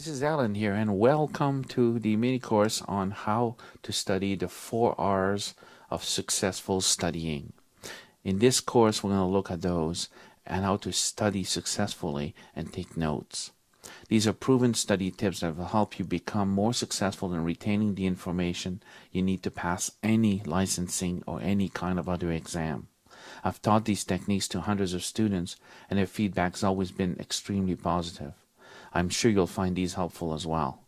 This is Alan here, and welcome to the mini course on how to study the 4 R's of successful studying. In this course, we're going to look at those and how to study successfully and take notes. These are proven study tips that will help you become more successful in retaining the information you need to pass any licensing or any kind of other exam. I've taught these techniques to hundreds of students, and their feedback has always been extremely positive. I'm sure you'll find these helpful as well.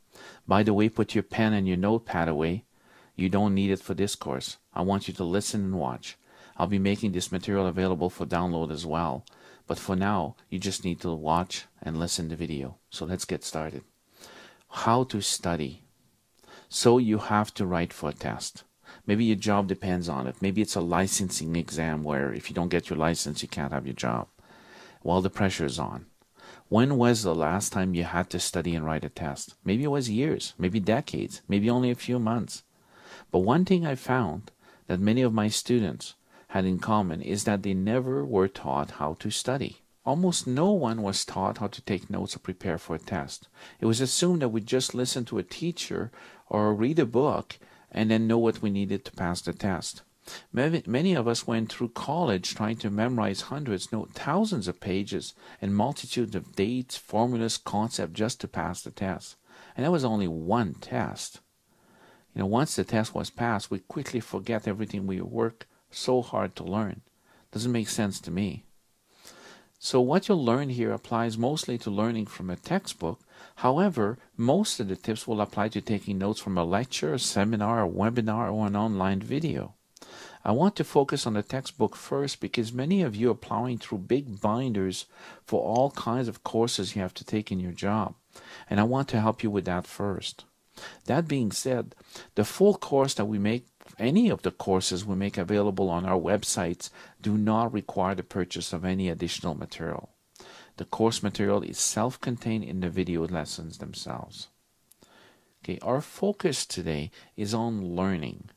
By the way, put your pen and your notepad away. You don't need it for this course. I want you to listen and watch. I'll be making this material available for download as well. But for now, you just need to watch and listen to the video. So let's get started. How to study. So you have to write for a test. Maybe your job depends on it. Maybe it's a licensing exam where if you don't get your license, you can't have your job. Well, the pressure is on. When was the last time you had to study and write a test? Maybe it was years, maybe decades, maybe only a few months. But one thing I found that many of my students had in common is that they never were taught how to study. Almost no one was taught how to take notes or prepare for a test. It was assumed that we just listen to a teacher or read a book and then know what we needed to pass the test. Many of us went through college trying to memorize hundreds, no, thousands of pages and multitudes of dates, formulas, concepts just to pass the test. And that was only one test. Once the test was passed, we quickly forget everything we worked so hard to learn. Doesn't make sense to me. So what you'll learn here applies mostly to learning from a textbook. However, most of the tips will apply to taking notes from a lecture, a seminar, a webinar, or an online video. I want to focus on the textbook first because many of you are plowing through big binders for all kinds of courses you have to take in your job, and I want to help you with that first. That being said, the full course that we make, any of the courses we make available on our websites, do not require the purchase of any additional material. The course material is self-contained in the video lessons themselves. Okay, our focus today is on learning,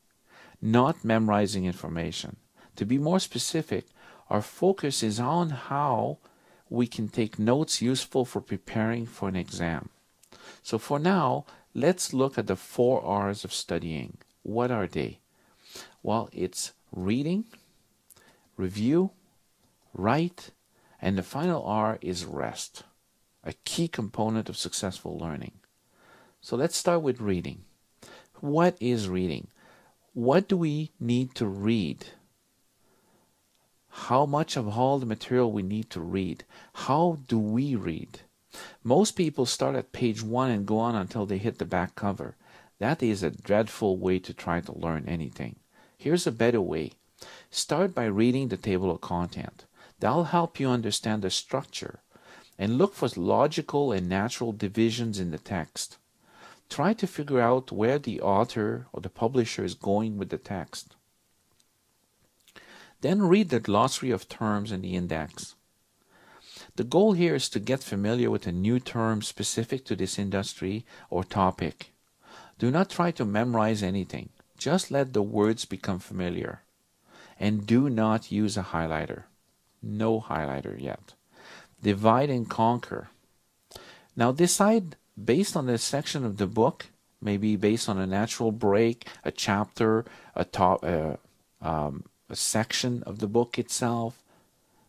not memorizing information. To be more specific, our focus is on how we can take notes useful for preparing for an exam. So for now, let's look at the 4 R's of studying. What are they? Well, it's reading, review, write, and the final R is rest, a key component of successful learning. So let's start with reading. What is reading? What do we need to read? How much of all the material we need to read? How do we read? Most people start at page 1 and go on until they hit the back cover. That is a dreadful way to try to learn anything. Here's a better way. Start by reading the table of content. That'll help you understand the structure and look for logical and natural divisions in the text. Try to figure out where the author or the publisher is going with the text. Then read the glossary of terms in the index. The goal here is to get familiar with a new term specific to this industry or topic. Do not try to memorize anything. Just let the words become familiar. And do not use a highlighter. No highlighter yet. Divide and conquer. Now decide based on the section of the book, maybe based on a natural break, a chapter, a section of the book itself,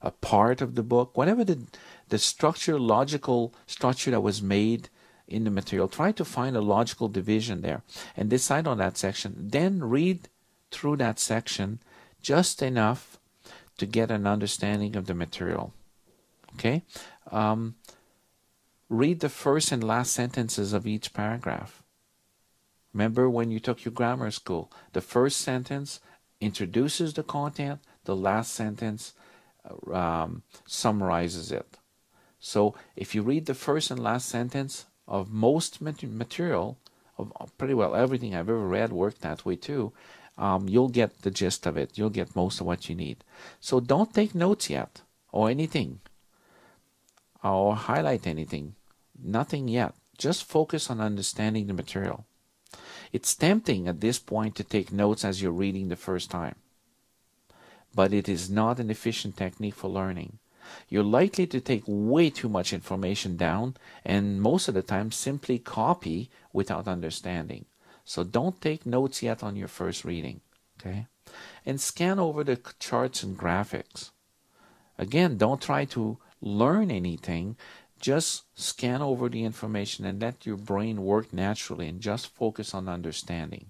a part of the book, whatever the structure, logical structure that was made in the material, try to find a logical division there and decide on that section. Then read through that section just enough to get an understanding of the material. Okay? Read the first and last sentences of each paragraph. Remember when you took your grammar school, the first sentence introduces the content, the last sentence summarizes it. So if you read the first and last sentence of most material, of pretty well everything I've ever read worked that way too, you'll get the gist of it. You'll get most of what you need. So don't take notes yet or anything or highlight anything. Nothing yet. Just focus on understanding the material. It's tempting at this point to take notes as you're reading the first time, but it is not an efficient technique for learning. You're likely to take way too much information down and most of the time simply copy without understanding. So don't take notes yet on your first reading, okay? And scan over the charts and graphics. Again, don't try to learn anything. Just scan over the information and let your brain work naturally and just focus on understanding.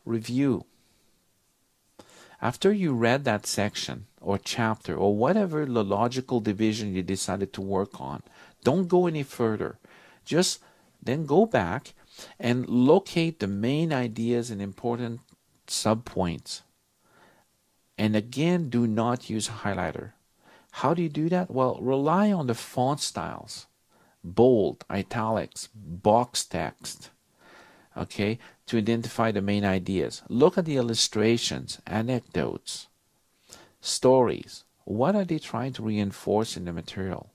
Review. After you read that section or chapter or whatever the logical division you decided to work on, don't go any further. Just then go back and locate the main ideas and important subpoints. And again, do not use a highlighter. How do you do that? Well, rely on the font styles. Bold, italics, box text. Okay, to identify the main ideas. Look at the illustrations, anecdotes, stories. What are they trying to reinforce in the material?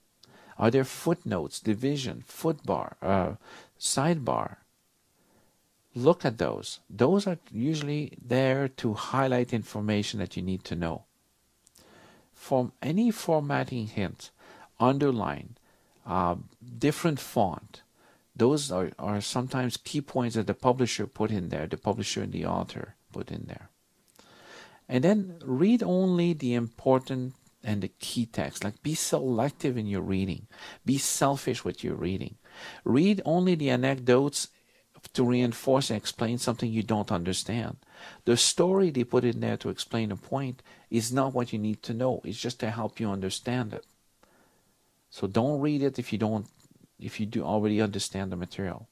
Are there footnotes, division, sidebar? Look at those. Those are usually there to highlight information that you need to know. From any formatting hint, underline, different font. Those are sometimes key points that the publisher put in there, the publisher and the author put in there. And then read only the important and the key text. Like, be selective in your reading. Be selfish with your reading. Read only the anecdotes to reinforce and explain something you don't understand. The story they put in there to explain a point is not what you need to know. It's just to help you understand it. So don't read it if you do already understand the material.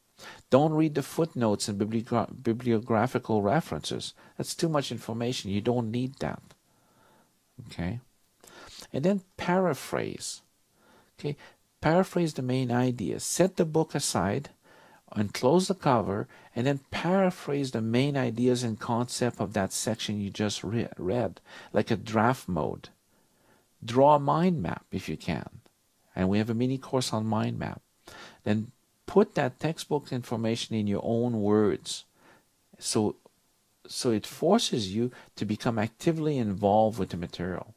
Don't read the footnotes and bibliographical references. That's too much information. You don't need that. Okay? And then paraphrase. Okay? Paraphrase the main ideas. Set the book aside and close the cover and then paraphrase the main ideas and concept of that section you just read, like a draft mode. Draw a mind map if you can. And we have a mini course on mind map. Then put that textbook information in your own words. So it forces you to become actively involved with the material.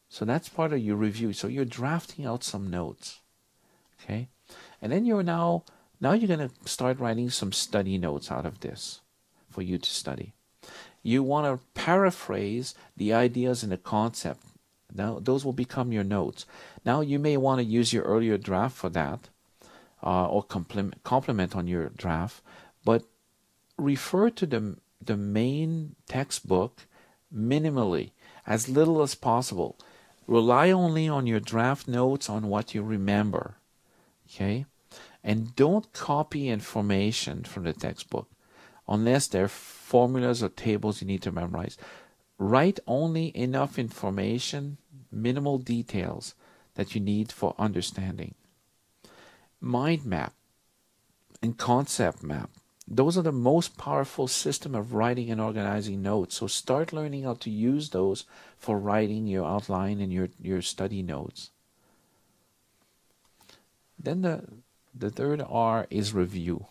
So that's part of your review. So you're drafting out some notes. Okay? And then now you're going to start writing some study notes out of this for you to study. You want to paraphrase the ideas and the concept. Now, those will become your notes. Now, you may want to use your earlier draft for that, or complement on your draft, but refer to the main textbook minimally, as little as possible. Rely only on your draft notes on what you remember, okay? And don't copy information from the textbook unless there are formulas or tables you need to memorize. Write only enough information, minimal details that you need for understanding. Mind map and concept map. Those are the most powerful system of writing and organizing notes. So start learning how to use those for writing your outline and your study notes. Then the third R is review.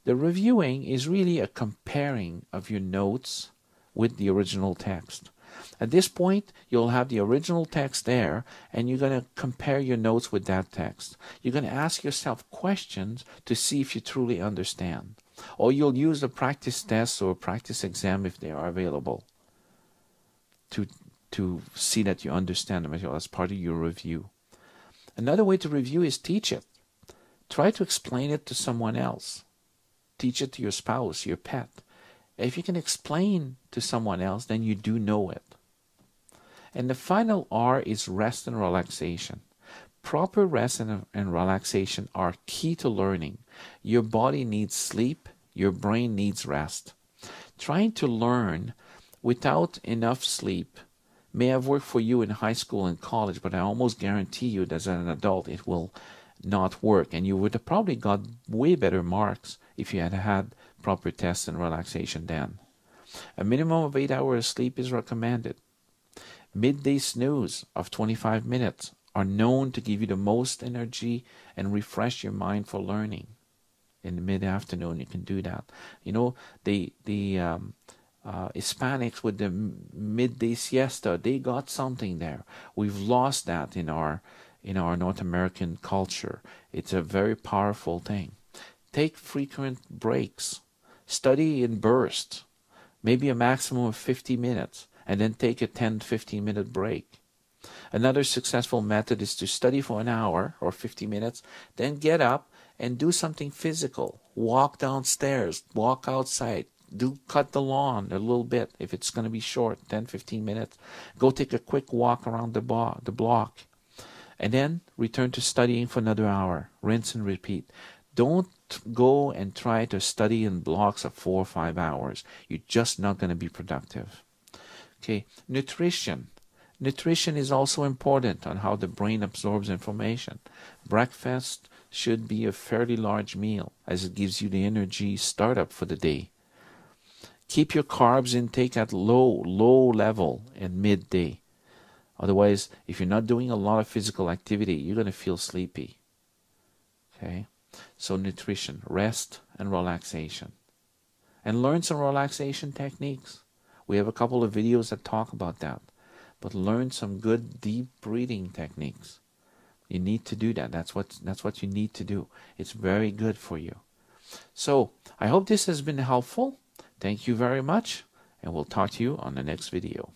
The reviewing is really a comparing of your notes with the original text. At this point, you'll have the original text there, and you're going to compare your notes with that text. You're going to ask yourself questions to see if you truly understand. Or you'll use a practice test or a practice exam if they are available to see that you understand the material as part of your review. Another way to review is teach it. Try to explain it to someone else. Teach it to your spouse, your pet. If you can explain to someone else, then you do know it. And the final R is rest and relaxation. Proper rest and relaxation are key to learning. Your body needs sleep. Your brain needs rest. Trying to learn without enough sleep may have worked for you in high school and college, but I almost guarantee you that as an adult it will not work. And you would have probably got way better marks if you had had proper tests and relaxation then. A minimum of 8 hours of sleep is recommended. Midday snooze of 25 minutes are known to give you the most energy and refresh your mind for learning. In the mid-afternoon, you can do that. You know, the Hispanics with the midday siesta, they got something there. We've lost that in our North American culture. It's a very powerful thing. Take frequent breaks. Study in bursts, maybe a maximum of 50 minutes, and then take a 10-15-minute break. Another successful method is to study for an hour or 50 minutes, then get up and do something physical. Walk downstairs, walk outside, cut the lawn a little bit if it's going to be short, 10-15 minutes. Go take a quick walk around the block. And then return to studying for another hour. Rinse and repeat. Don't go and try to study in blocks of 4 or 5 hours. You're just not going to be productive. Okay, nutrition. Nutrition is also important on how the brain absorbs information. Breakfast should be a fairly large meal, as it gives you the energy startup for the day. Keep your carbs intake at low level in midday. Otherwise, if you're not doing a lot of physical activity, you're going to feel sleepy. Okay? So nutrition, rest, and relaxation. And learn some relaxation techniques. We have a couple of videos that talk about that. But learn some good deep breathing techniques. You need to do that. That's what you need to do. It's very good for you. So I hope this has been helpful. Thank you very much, and we'll talk to you on the next video.